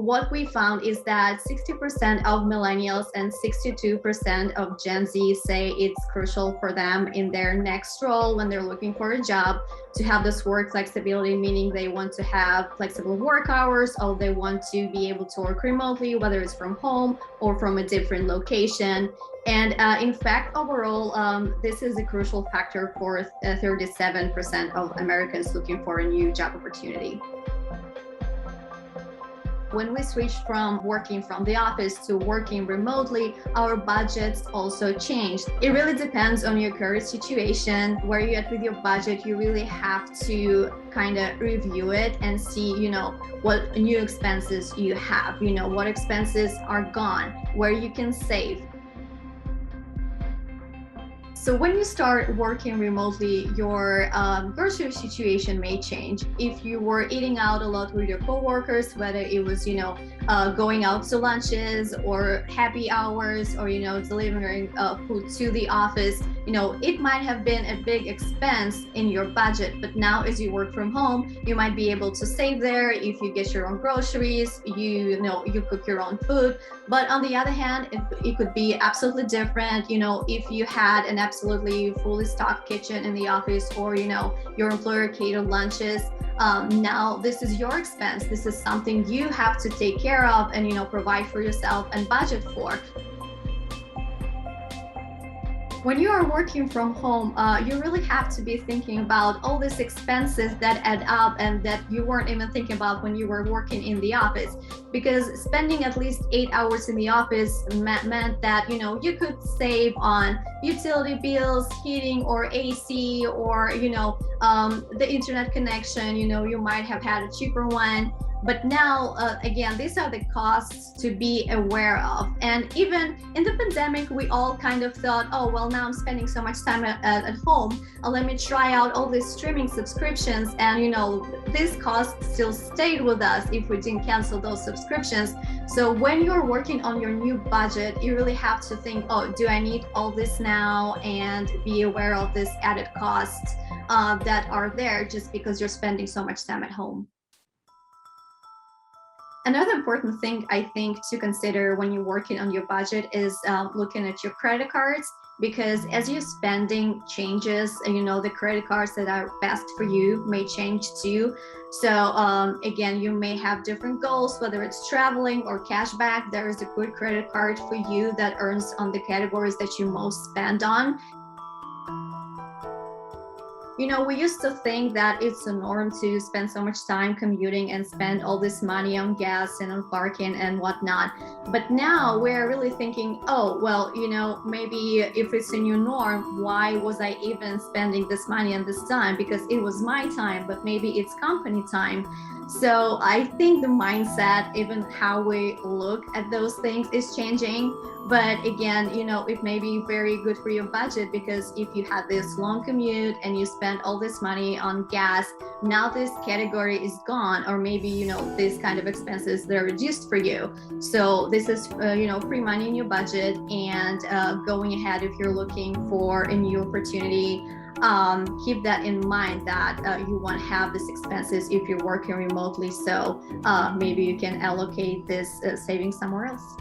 what we found is that 60% of millennials and 62% of Gen Z say it's crucial for them in their next role when they're looking for a job to have this work flexibility, meaning they want to have flexible work hours, or they want to be able to work remotely, whether it's from home or from a different location. And in fact, overall, this is a crucial factor for 37% of Americans looking for a new job opportunity. When we switched from working from the office to working remotely, our budgets also changed. It really depends on your current situation, where you're at with your budget. You really have to kind of review it and see, what new expenses you have, what expenses are gone, where you can save. So when you start working remotely, your grocery situation may change. If you were eating out a lot with your coworkers, whether it was, going out to lunches or happy hours, or, delivering food to the office, it might have been a big expense in your budget. But now as you work from home, you might be able to save there. If you get your own groceries, you cook your own food. But on the other hand, it could be absolutely different. If you had an absolutely fully stocked kitchen in the office, or your employer catered lunches, now this is your expense. This is something you have to take care of and provide for yourself and budget for. When you are working from home, you really have to be thinking about all these expenses that add up and that you weren't even thinking about when you were working in the office. Because spending at least 8 hours in the office meant that, you could save on utility bills, heating or AC, or, the internet connection. You might have had a cheaper one. But now, again, these are the costs to be aware of. And even in the pandemic, we all kind of thought, oh, well, now I'm spending so much time at home. Let me try out all these streaming subscriptions. And, these costs still stayed with us if we didn't cancel those subscriptions. So when you're working on your new budget, you really have to think, oh, do I need all this now? And be aware of these added costs that are there just because you're spending so much time at home. Another important thing I think to consider when you're working on your budget is looking at your credit cards, because as your spending changes, the credit cards that are best for you may change too. So again, you may have different goals, whether it's traveling or cash back. There is a good credit card for you that earns on the categories that you most spend on. We used to think that it's a norm to spend so much time commuting and spend all this money on gas and on parking and whatnot. But now we're really thinking, oh, well, maybe if it's a new norm, why was I even spending this money and this time? Because it was my time, but maybe it's company time. So I think the mindset, even how we look at those things, is changing. But again, it may be very good for your budget, because if you had this long commute and you spend all this money on gas, now this category is gone, or maybe, this kind of expenses, they're reduced for you. So this is, free money in your budget, and going ahead, if you're looking for a new opportunity, keep that in mind, that you won't have these expenses if you're working remotely. So maybe you can allocate this savings somewhere else.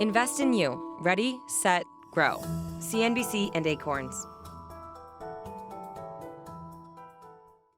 Invest in you. Ready, set, grow. CNBC and Acorns.